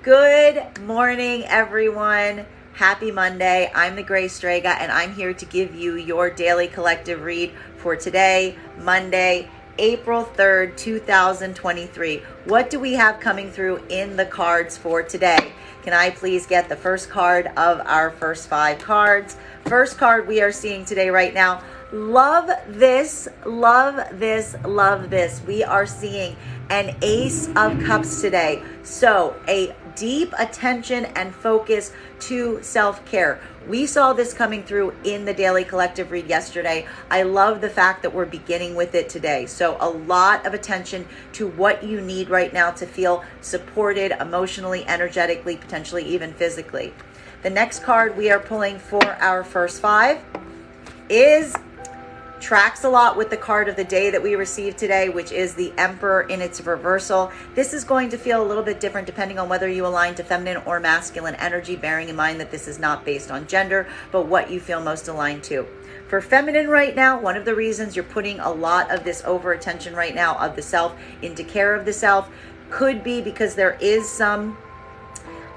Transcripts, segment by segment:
Good morning, everyone. Happy Monday. I'm the Gray Strega, and I'm here to give you your daily collective read for today, Monday, April 3rd, 2023. What do we have coming through in the cards for today? Can I please get the first card of our first 5 cards? First card we are seeing today right now. Love this, love this, love this. We are seeing an Ace of Cups today. So a deep attention and focus to self-care. We saw this coming through in the daily collective read yesterday. I love the fact that we're beginning with it today. So a lot of attention to what you need right now to feel supported emotionally, energetically, potentially even physically. The next card we are pulling for our first 5 tracks a lot with the card of the day that we received today, which is the Emperor in its reversal. This is going to feel a little bit different depending on whether you align to feminine or masculine energy, bearing in mind that this is not based on gender, but what you feel most aligned to. For feminine right now, one of the reasons you're putting a lot of this over attention right now of the self into care of the self could be because there is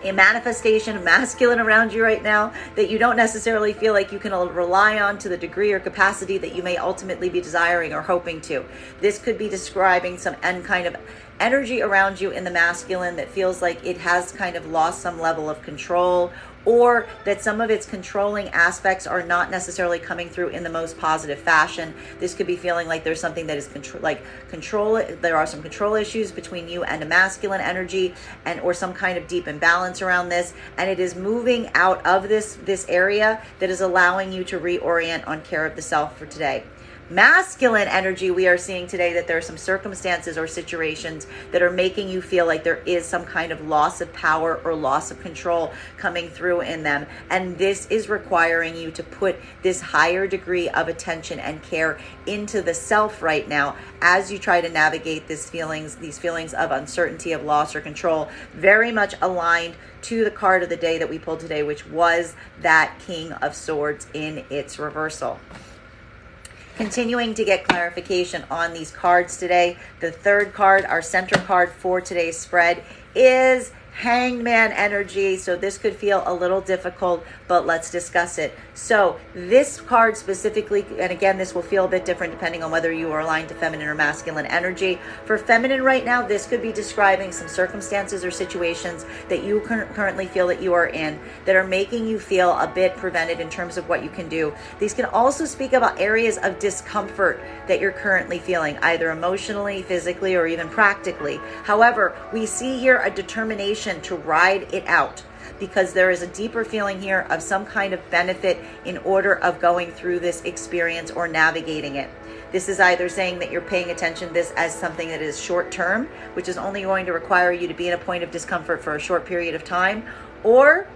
a manifestation of masculine around you right now that you don't necessarily feel like you can rely on to the degree or capacity that you may ultimately be desiring or hoping to. This could be describing some kind of energy around you in the masculine that feels like it has kind of lost some level of control, or that some of its controlling aspects are not necessarily coming through in the most positive fashion. This could be feeling like there's something that is there are some control issues between you and a masculine energy, or some kind of deep imbalance around this, and it is moving out of this area that is allowing you to reorient on care of the self for today. Masculine energy, we are seeing today that there are some circumstances or situations that are making you feel like there is some kind of loss of power or loss of control coming through in them. And this is requiring you to put this higher degree of attention and care into the self right now as you try to navigate these feelings of uncertainty, of loss or control, very much aligned to the card of the day that we pulled today, which was that King of Swords in its reversal. Continuing to get clarification on these cards today. The third card, our center card for today's spread, is Hanged Man energy. So this could feel a little difficult, but let's discuss it. So this card specifically, and again, this will feel a bit different depending on whether you are aligned to feminine or masculine energy. For feminine right now, this could be describing some circumstances or situations that you currently feel that you are in that are making you feel a bit prevented in terms of what you can do. These can also speak about areas of discomfort that you're currently feeling, either emotionally, physically, or even practically. However, we see here a determination to ride it out, because there is a deeper feeling here of some kind of benefit in order of going through this experience or navigating it. This is either saying that you're paying attention to this as something that is short term, which is only going to require you to be in a point of discomfort for a short period of time, or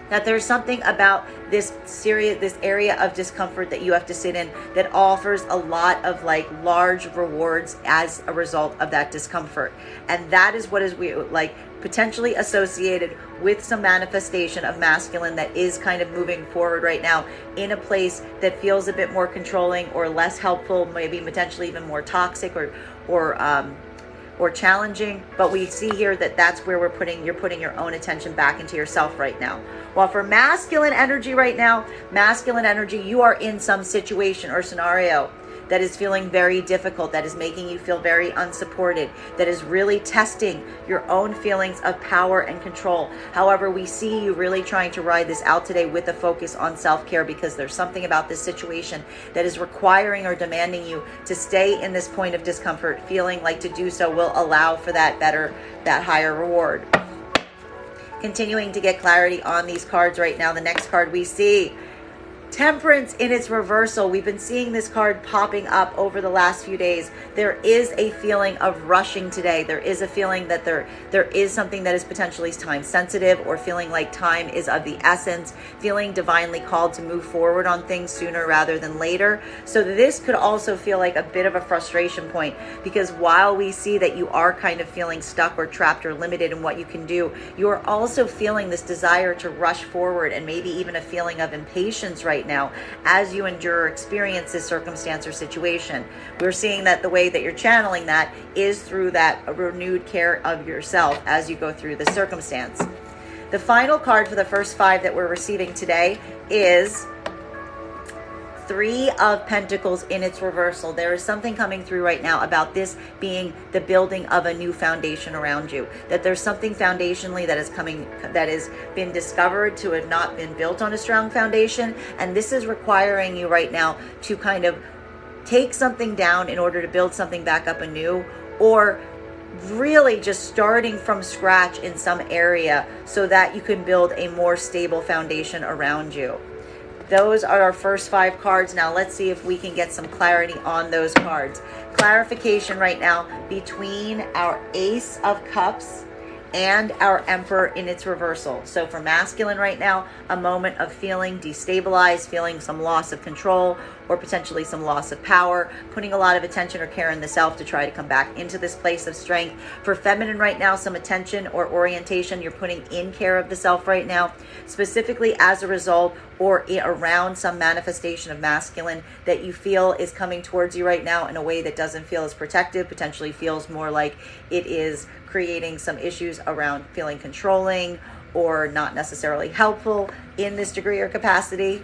that there's something about this area of discomfort that you have to sit in that offers a lot of large rewards as a result of that discomfort. And that is what is potentially associated with some manifestation of masculine that is kind of moving forward right now in a place that feels a bit more controlling or less helpful, maybe potentially even more toxic or challenging. But we see here that that's where you're putting your own attention back into yourself right now. While for masculine energy right now, you are in some situation or scenario that is feeling very difficult, that is making you feel very unsupported, that is really testing your own feelings of power and control. However, we see you really trying to ride this out today with a focus on self-care, because there's something about this situation that is requiring or demanding you to stay in this point of discomfort, feeling like to do so will allow for that higher reward. Continuing to get clarity on these cards right now, the next card we see, Temperance in its reversal. We've been seeing this card popping up over the last few days. There is a feeling of rushing today. There is a feeling that there is something that is potentially time sensitive, or feeling like time is of the essence, feeling divinely called to move forward on things sooner rather than later. So this could also feel like a bit of a frustration point, because while we see that you are kind of feeling stuck or trapped or limited in what you can do, you are also feeling this desire to rush forward, and maybe even a feeling of impatience right right now as you endure or experience this circumstance or situation. We're seeing that the way that you're channeling that is through that renewed care of yourself as you go through the circumstance. The final card for the first 5 that we're receiving today is 3 of Pentacles in its reversal. There is something coming through right now about this being the building of a new foundation around you. That there's something foundationally that is coming, that has been discovered to have not been built on a strong foundation. And this is requiring you right now to kind of take something down in order to build something back up anew, or really just starting from scratch in some area so that you can build a more stable foundation around you. Those are our first 5 cards. Now let's see if we can get some clarity on those cards. Clarification right now between our Ace of Cups and our Emperor in its reversal. So for masculine right now, a moment of feeling destabilized, feeling some loss of control, or potentially some loss of power, putting a lot of attention or care in the self to try to come back into this place of strength. For feminine right now, some attention or orientation you're putting in care of the self right now, specifically as a result or around some manifestation of masculine that you feel is coming towards you right now in a way that doesn't feel as protective, potentially feels more like it is creating some issues around feeling controlling or not necessarily helpful in this degree or capacity.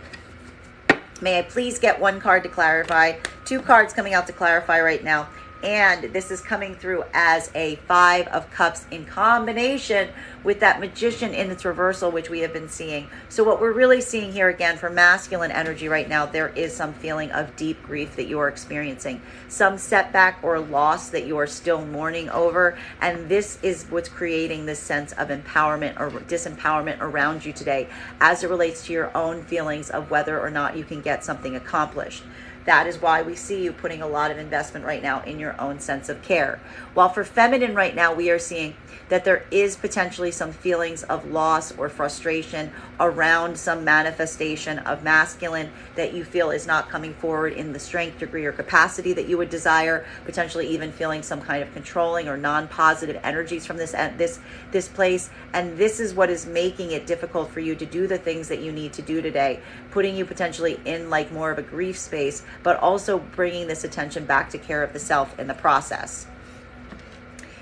May I please get 1 card to clarify? 2 cards coming out to clarify right now. And this is coming through as a 5 of Cups in combination with that Magician in its reversal, which we have been seeing. So what we're really seeing here again for masculine energy right now, there is some feeling of deep grief that you are experiencing, some setback or loss that you are still mourning over. And this is what's creating this sense of empowerment or disempowerment around you today as it relates to your own feelings of whether or not you can get something accomplished. That is why we see you putting a lot of investment right now in your own sense of care. While for feminine right now, we are seeing that there is potentially some feelings of loss or frustration around some manifestation of masculine that you feel is not coming forward in the strength, degree, or capacity that you would desire, potentially even feeling some kind of controlling or non-positive energies from this place. And this is what is making it difficult for you to do the things that you need to do today, putting you potentially in like more of a grief space, but also bringing this attention back to care of the self in the process.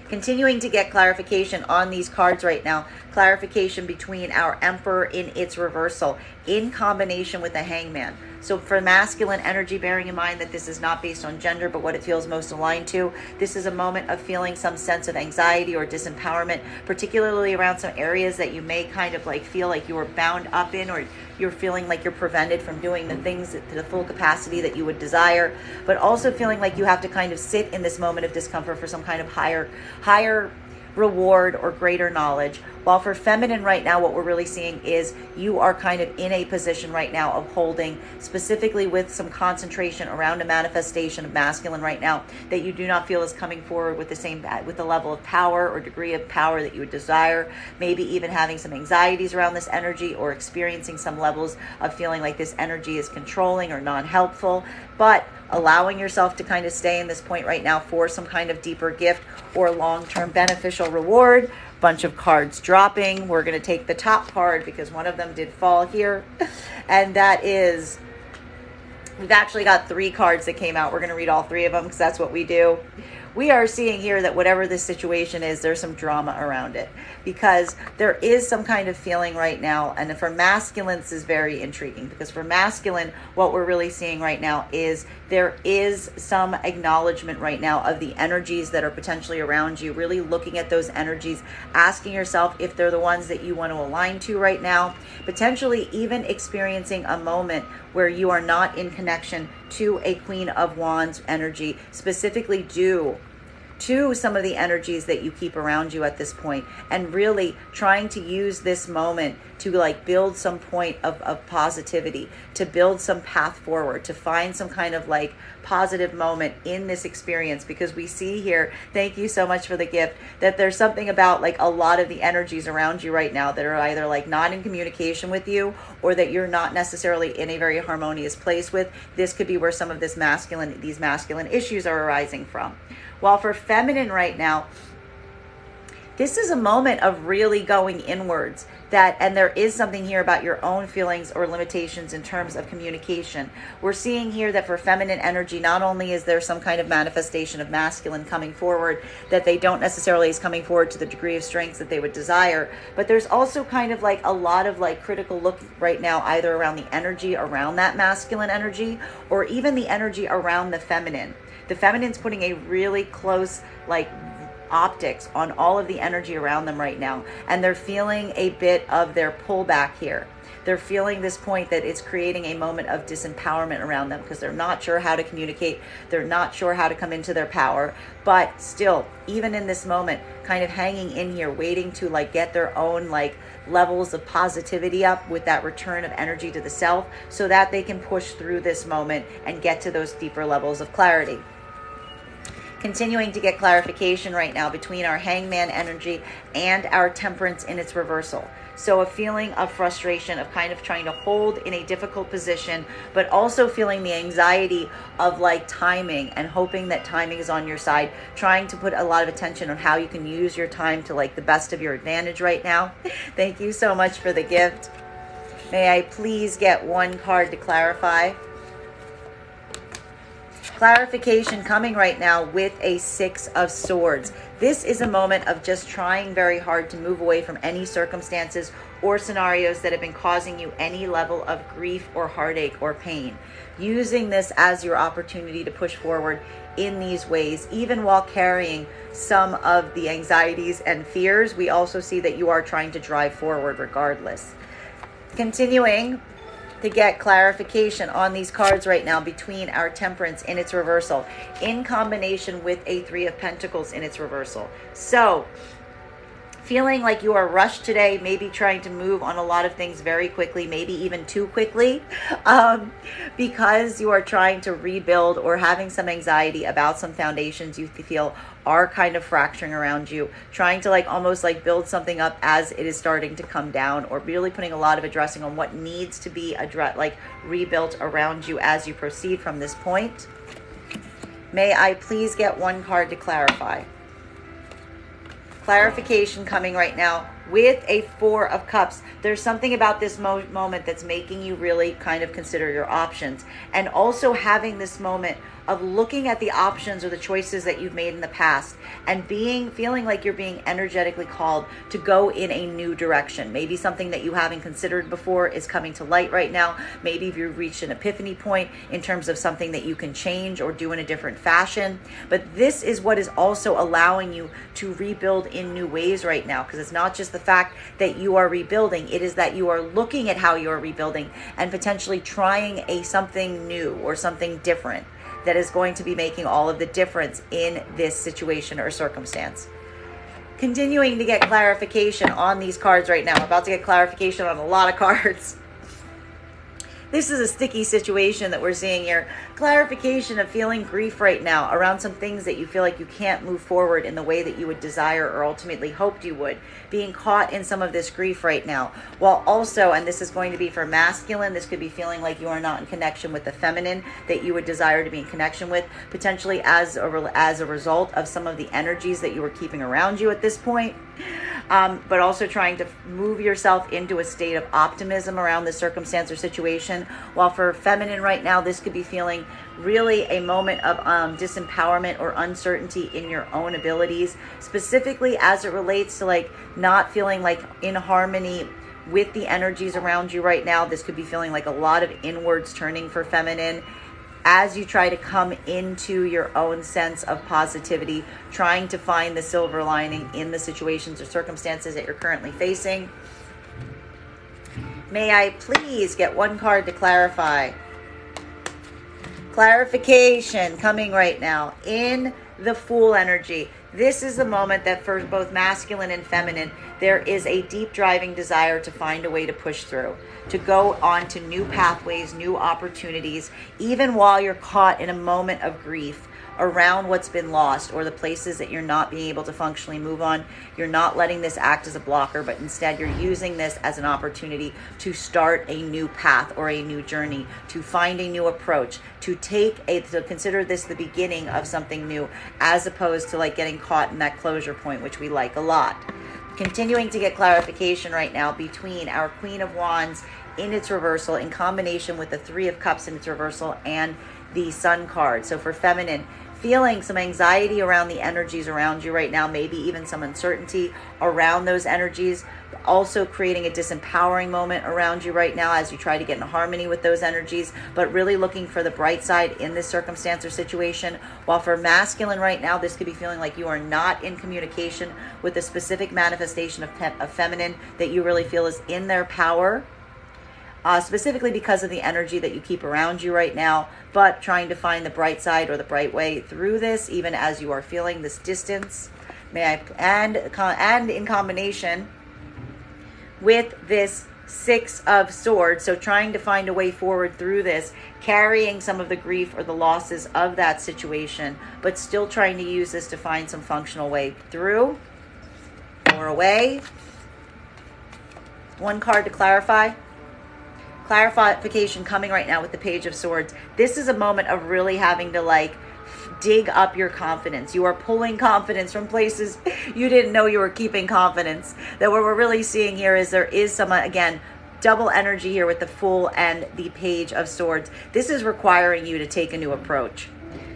Continuing to get clarification on these cards right now, clarification between our Emperor in its reversal in combination with the Hangman. So for masculine energy, bearing in mind that this is not based on gender, but what it feels most aligned to, this is a moment of feeling some sense of anxiety or disempowerment, particularly around some areas that you may kind of like feel like you are bound up in, or you're feeling like you're prevented from doing the things to the full capacity that you would desire, but also feeling like you have to kind of sit in this moment of discomfort for some kind of higher reward or greater knowledge. While for feminine right now, what we're really seeing is you are kind of in a position right now of holding, specifically with some concentration around a manifestation of masculine right now that you do not feel is coming forward with the level of power or degree of power that you would desire. Maybe even having some anxieties around this energy, or experiencing some levels of feeling like this energy is controlling or non-helpful, but allowing yourself to kind of stay in this point right now for some kind of deeper gift or long-term beneficial reward. Bunch of cards dropping. We're going to take the top card because one of them did fall here, and that is, we've actually got 3 cards that came out. We're going to read all 3 of them because that's what we do. We are seeing here that whatever this situation is, there's some drama around it, because there is some kind of feeling right now. And for masculine, this is very intriguing, because for masculine, what we're really seeing right now is there is some acknowledgement right now of the energies that are potentially around you, really looking at those energies, asking yourself if they're the ones that you want to align to right now, potentially even experiencing a moment where you are not in connection to a Queen of Wands energy, specifically due to some of the energies that you keep around you at this point, and really trying to use this moment to like build some point of positivity, to build some path forward, to find some kind of like positive moment in this experience. Because we see here, thank you so much for the gift, that there's something about like a lot of the energies around you right now that are either like not in communication with you, or that you're not necessarily in a very harmonious place with. This could be where some of these masculine issues are arising from. While for feminine right now, This is a moment of really going inwards, and there is something here about your own feelings or limitations in terms of communication. We're seeing here that for feminine energy, not only is there some kind of manifestation of masculine coming forward that they don't necessarily is coming forward to the degree of strength that they would desire, but there's also kind of like a lot of like critical look right now, either around the energy around that masculine energy or even the energy around the feminine. The feminine's putting a really close like optics on all of the energy around them right now, and they're feeling a bit of their pullback here. They're feeling this point that it's creating a moment of disempowerment around them because they're not sure how to communicate, they're not sure how to come into their power, but still, even in this moment, kind of hanging in here, waiting to like get their own like levels of positivity up with that return of energy to the self so that they can push through this moment and get to those deeper levels of clarity. Continuing to get clarification right now between our hangman energy and our temperance in its reversal. So a feeling of frustration, of kind of trying to hold in a difficult position, but also feeling the anxiety of like timing and hoping that timing is on your side, trying to put a lot of attention on how you can use your time to like the best of your advantage right now. Thank you so much for the gift. May I please get one card to clarify? Clarification coming right now with a Six of Swords. This is a moment of just trying very hard to move away from any circumstances or scenarios that have been causing you any level of grief or heartache or pain. Using this as your opportunity to push forward in these ways, even while carrying some of the anxieties and fears, we also see that you are trying to drive forward regardless. Continuing to get clarification on these cards right now between our temperance in its reversal in combination with a Three of Pentacles in its reversal. So feeling like you are rushed today, maybe trying to move on a lot of things very quickly, maybe even too quickly, because you are trying to rebuild or having some anxiety about some foundations you feel are kind of fracturing around you, trying to like almost like build something up as it is starting to come down, or really putting a lot of addressing on what needs to be rebuilt around you as you proceed from this point. May I please get one card to clarify? Clarification coming right now with a Four of Cups. There's something about this moment that's making you really kind of consider your options, and also having this moment of looking at the options or the choices that you've made in the past and feeling like you're being energetically called to go in a new direction. Maybe something that you haven't considered before is coming to light right now. Maybe if you've reached an epiphany point in terms of something that you can change or do in a different fashion. But this is what is also allowing you to rebuild in new ways right now, because it's not just the fact that you are rebuilding, it is that you are looking at how you are rebuilding and potentially trying something new or something different that is going to be making all of the difference in this situation or circumstance. Continuing to get clarification on these cards right now. I'm about to get clarification on a lot of cards. This is a sticky situation that we're seeing here. Clarification of feeling grief right now around some things that you feel like you can't move forward in the way that you would desire or ultimately hoped you would. Being caught in some of this grief right now. While also, and this is going to be for masculine, this could be feeling like you are not in connection with the feminine that you would desire to be in connection with, potentially as a result of some of the energies that you were keeping around you at this point. But also trying to move yourself into a state of optimism around the circumstance or situation. While for feminine right now, this could be feeling really a moment of disempowerment or uncertainty in your own abilities, specifically as it relates to like not feeling like in harmony with the energies around you right now. This could be feeling like a lot of inwards turning for feminine as you try to come into your own sense of positivity, trying to find the silver lining in the situations or circumstances that you're currently facing. May I please get one card to clarify? Clarification coming right now in the Fool energy. This is the moment that for both masculine and feminine, there is a deep driving desire to find a way to push through, to go on to new pathways, new opportunities, even while you're caught in a moment of grief around what's been lost or the places that you're not being able to functionally move on. You're not letting this act as a blocker, but instead you're using this as an opportunity to start a new path or a new journey, to find a new approach, to consider this the beginning of something new, as opposed to like getting caught in that closure point, which we like a lot. Continuing to get clarification right now between our Queen of Wands in its reversal in combination with the Three of Cups in its reversal and the Sun card. So for feminine, feeling some anxiety around the energies around you right now, maybe even some uncertainty around those energies, also creating a disempowering moment around you right now as you try to get in harmony with those energies, but really looking for the bright side in this circumstance or situation. While for masculine right now, this could be feeling like you are not in communication with a specific manifestation of feminine that you really feel is in their power. Specifically because of the energy that you keep around you right now, but trying to find the bright side or the bright way through this, even as you are feeling this distance. And in combination with this Six of Swords, so trying to find a way forward through this, carrying some of the grief or the losses of that situation, but still trying to use this to find some functional way through or away. One card to clarify. Clarification coming right now with the Page of Swords. This is a moment of really having to dig up your confidence. You are pulling confidence from places you didn't know you were keeping confidence. That what we're really seeing here is there is some, again, double energy here with the Fool and the Page of Swords. This is requiring you to take a new approach.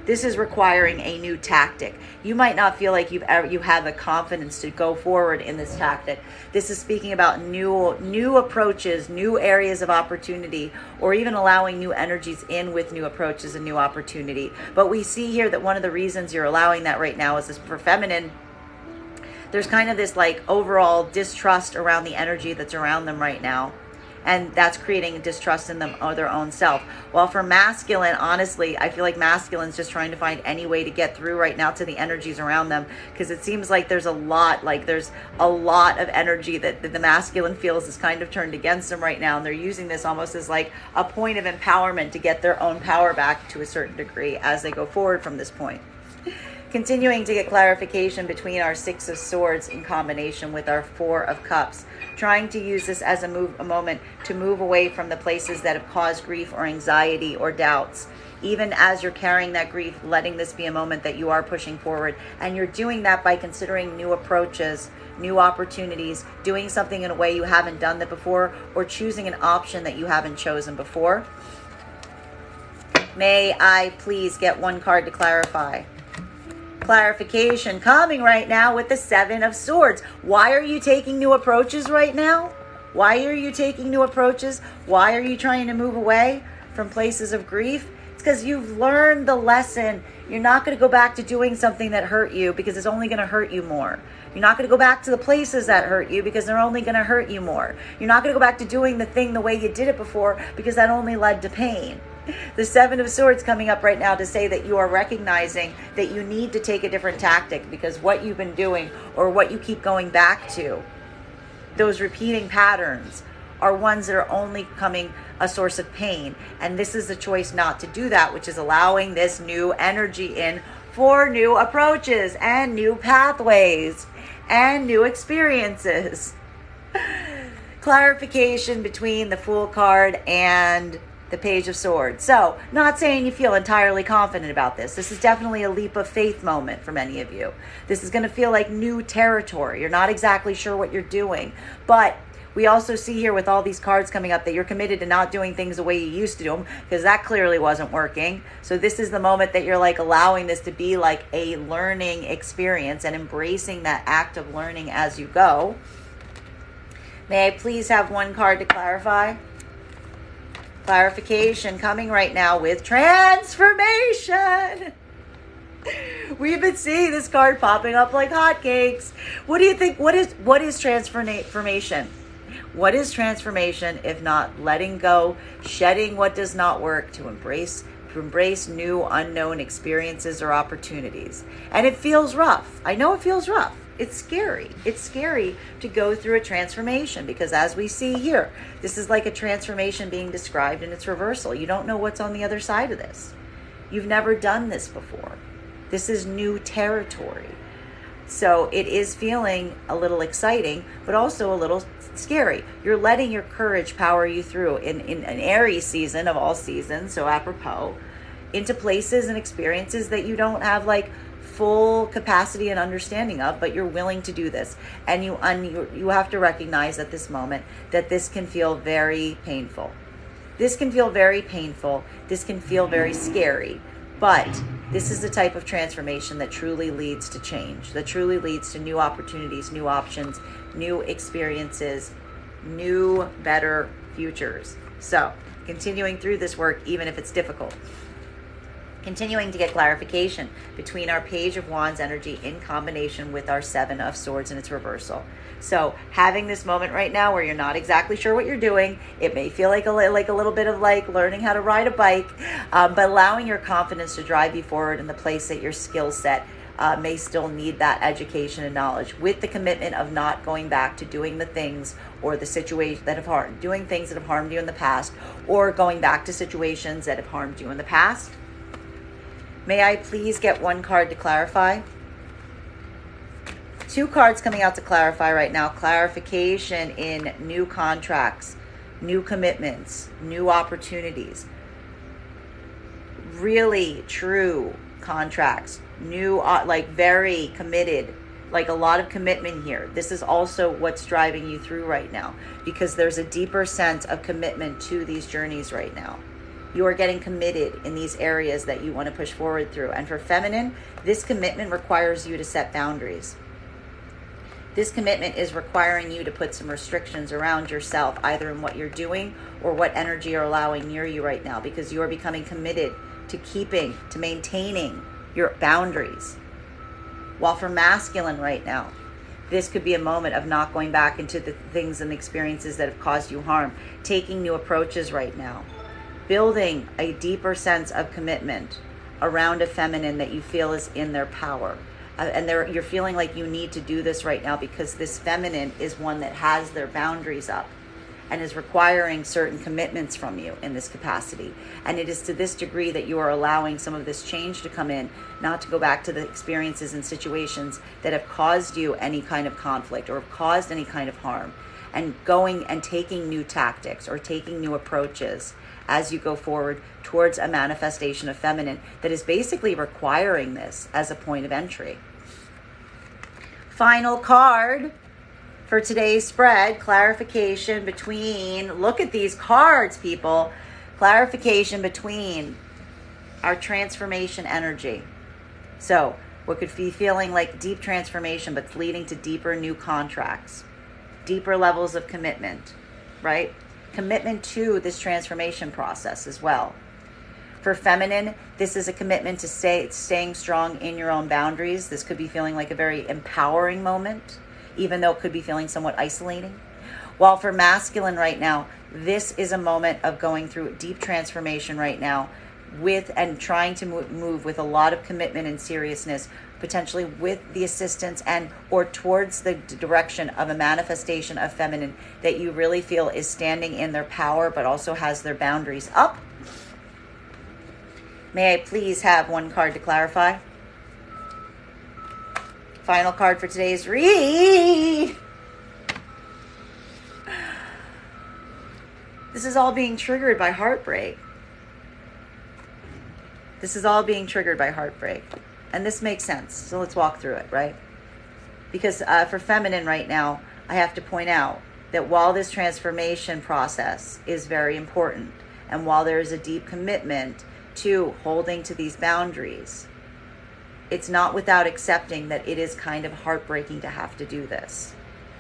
This is requiring a new tactic. You might not feel like you have the confidence to go forward in this tactic. This is speaking about new approaches, new areas of opportunity, or even allowing new energies in with new approaches and new opportunity. But we see here that one of the reasons you're allowing that right now is this for feminine. There's kind of this overall distrust around the energy that's around them right now. And that's creating distrust in them or their own self. While for masculine, honestly, I feel like masculine's just trying to find any way to get through right now to the energies around them, because it seems like there's a lot of energy that the masculine feels is kind of turned against them right now, and they're using this almost as like a point of empowerment to get their own power back to a certain degree as they go forward from this point. Continuing to get clarification between our Six of Swords in combination with our Four of Cups. Trying to use this as a moment to move away from the places that have caused grief or anxiety or doubts. Even as you're carrying that grief, letting this be a moment that you are pushing forward. And you're doing that by considering new approaches, new opportunities, doing something in a way you haven't done that before, or choosing an option that you haven't chosen before. May I please get one card to clarify? Clarification coming right now with the Seven of Swords. Why are you taking new approaches right now? Why are you taking new approaches? Why are you trying to move away from places of grief? It's because you've learned the lesson. You're not going to go back to doing something that hurt you because it's only going to hurt you more. You're not going to go back to the places that hurt you because they're only going to hurt you more. You're not going to go back to doing the thing the way you did it before because that only led to pain. The Seven of Swords coming up right now to say that you are recognizing that you need to take a different tactic because what you've been doing or what you keep going back to, those repeating patterns, are ones that are only becoming a source of pain. And this is the choice not to do that, which is allowing this new energy in for new approaches and new pathways and new experiences. Clarification between the Fool card and the Page of Swords. So, not saying you feel entirely confident about this. This is definitely a leap of faith moment for many of you. This is going to feel like new territory. You're not exactly sure what you're doing. But we also see here with all these cards coming up that you're committed to not doing things the way you used to do them, because that clearly wasn't working. So this is the moment that you're allowing this to be like a learning experience and embracing that act of learning as you go. May I please have one card to clarify? Clarification coming right now with transformation. We've been seeing this card popping up like hotcakes. What do you think? What is transformation? What is transformation if not letting go, shedding what does not work to embrace new unknown experiences or opportunities? And it feels rough. I know it feels rough. It's scary. It's scary to go through a transformation because as we see here, this is like a transformation being described in its reversal. You don't know what's on the other side of this. You've never done this before. This is new territory. So it is feeling a little exciting, but also a little scary. You're letting your courage power you through in an Aries season of all seasons, so apropos, into places and experiences that you don't have like full capacity and understanding of, but you're willing to do this. And you have to recognize at this moment that this can feel very painful. This can feel very painful. This can feel very scary. But this is the type of transformation that truly leads to change, that truly leads to new opportunities, new options, new experiences, new, better futures. So, continuing through this work, even if it's difficult. Continuing to get clarification between our Page of Wands energy in combination with our Seven of Swords in its reversal. So having this moment right now where you're not exactly sure what you're doing, it may feel like a little bit of like learning how to ride a bike, but allowing your confidence to drive you forward in the place that your skill set may still need that education and knowledge, with the commitment of not going back to doing the things or the situation that have doing things that have harmed you in the past, or going back to situations that have harmed you in the past. May I please get one card to clarify? Two cards coming out to clarify right now. Clarification in new contracts, new commitments, new opportunities. Really true contracts, new, like very committed, like a lot of commitment here. This is also what's driving you through right now, because there's a deeper sense of commitment to these journeys right now. You are getting committed in these areas that you want to push forward through. And for feminine, this commitment requires you to set boundaries. This commitment is requiring you to put some restrictions around yourself, either in what you're doing or what energy you're allowing near you right now, because you are becoming committed to keeping, to maintaining your boundaries. While for masculine right now, this could be a moment of not going back into the things and the experiences that have caused you harm, taking new approaches right now. Building a deeper sense of commitment around a feminine that you feel is in their power. And you're feeling like you need to do this right now because this feminine is one that has their boundaries up and is requiring certain commitments from you in this capacity. And it is to this degree that you are allowing some of this change to come in, not to go back to the experiences and situations that have caused you any kind of conflict or have caused any kind of harm, and going and taking new tactics or taking new approaches as you go forward towards a manifestation of feminine that is basically requiring this as a point of entry. Final card for today's spread, clarification between, look at these cards, people, clarification between our transformation energy. So what could be feeling like deep transformation, but leading to deeper new contracts, deeper levels of commitment, right? Commitment to this transformation process as well. For feminine, this is a commitment to staying strong in your own boundaries. This could be feeling like a very empowering moment, even though it could be feeling somewhat isolating. While for masculine right now, this is a moment of going through deep transformation right now, with and trying to move with a lot of commitment and seriousness, potentially with the assistance and or towards the direction of a manifestation of feminine that you really feel is standing in their power but also has their boundaries up. May I please have one card to clarify? Final card for today's read. This is all being triggered by heartbreak. This is all being triggered by heartbreak. And this makes sense. So let's walk through it, right? Because for feminine right now, I have to point out that while this transformation process is very important, and while there is a deep commitment to holding to these boundaries, it's not without accepting that it is kind of heartbreaking to have to do this.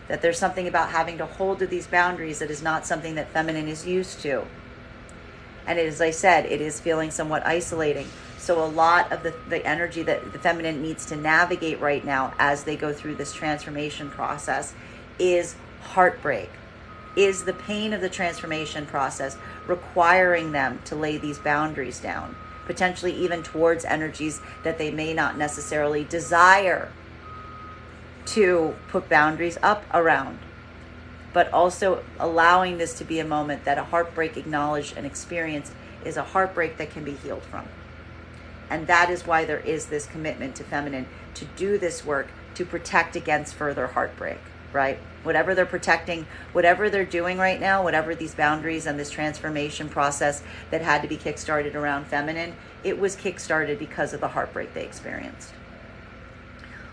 That there's something about having to hold to these boundaries that is not something that feminine is used to. And as I said, it is feeling somewhat isolating. So a lot of the energy that the feminine needs to navigate right now as they go through this transformation process is heartbreak, is the pain of the transformation process requiring them to lay these boundaries down, potentially even towards energies that they may not necessarily desire to put boundaries up around, but also allowing this to be a moment that a heartbreak acknowledged and experienced is a heartbreak that can be healed from. And that is why there is this commitment to feminine to do this work to protect against further heartbreak, right? Whatever they're protecting, whatever they're doing right now, whatever these boundaries and this transformation process that had to be kickstarted around feminine, it was kickstarted because of the heartbreak they experienced.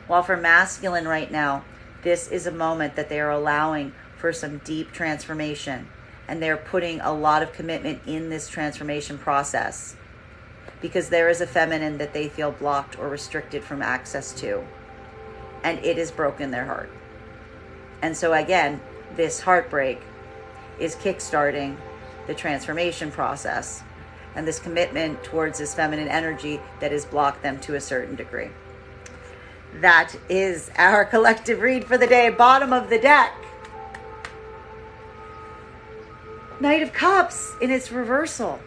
While for masculine right now, this is a moment that they are allowing for some deep transformation, and they're putting a lot of commitment in this transformation process because there is a feminine that they feel blocked or restricted from access to, and it has broken their heart. And so again, this heartbreak is kickstarting the transformation process and this commitment towards this feminine energy that has blocked them to a certain degree. That is our collective read for the day. Bottom of the deck, Knight of Cups in its reversal.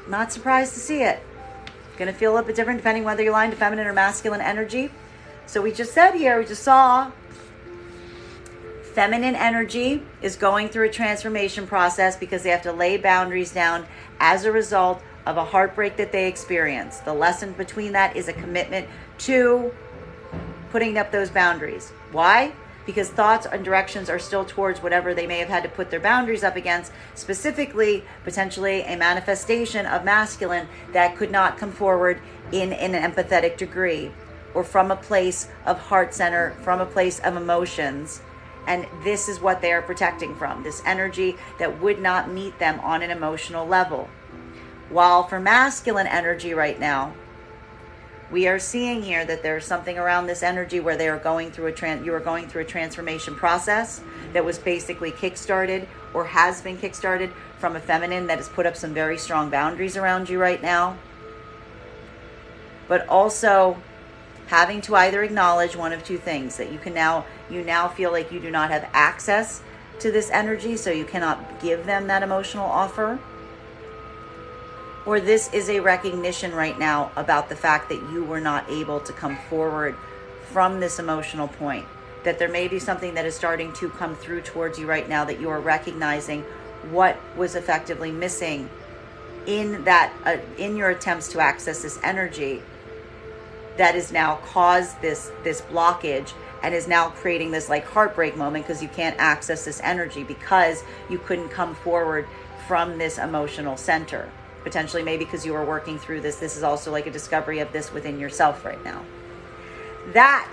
Not surprised to see it. Going to feel a little bit different depending whether you're aligned to feminine or masculine energy. So we just said here, we just saw feminine energy is going through a transformation process because they have to lay boundaries down as a result of a heartbreak that they experienced. The lesson between that is a commitment to putting up those boundaries. Why? Because thoughts and directions are still towards whatever they may have had to put their boundaries up against, specifically, potentially a manifestation of masculine that could not come forward in an empathetic degree or from a place of heart center, from a place of emotions. And this is what they are protecting from, this energy that would not meet them on an emotional level. While for masculine energy right now, we are seeing here that there's something around this energy where they are going through you are going through a transformation process that was basically kickstarted or has been kickstarted from a feminine that has put up some very strong boundaries around you right now. But also having to either acknowledge one of two things, that you now feel like you do not have access to this energy, so you cannot give them that emotional offer. Or this is a recognition right now about the fact that you were not able to come forward from this emotional point, that there may be something that is starting to come through towards you right now, that you are recognizing what was effectively missing in that in your attempts to access this energy that has now caused this blockage and is now creating this like heartbreak moment because you can't access this energy because you couldn't come forward from this emotional center. Potentially maybe because you were working through this. This is also like a discovery of this within yourself right now. That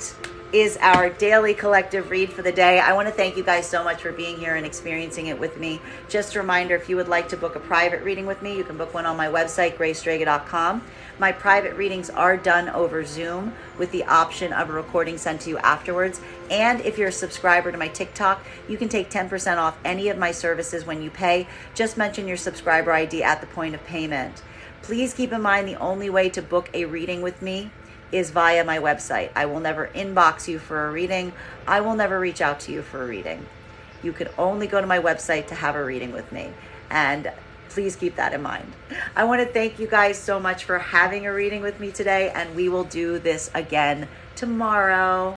is our daily collective read for the day. I want to thank you guys so much for being here and experiencing it with me. Just a reminder, if you would like to book a private reading with me, you can book one on my website, graystrega.com. My private readings are done over Zoom with the option of a recording sent to you afterwards. And if you're a subscriber to my TikTok, you can take 10% off any of my services when you pay. Just mention your subscriber ID at the point of payment. Please keep in mind the only way to book a reading with me is via my website. I will never inbox you for a reading. I will never reach out to you for a reading. You can only go to my website to have a reading with me. And please keep that in mind. I want to thank you guys so much for having a reading with me today, and we will do this again tomorrow.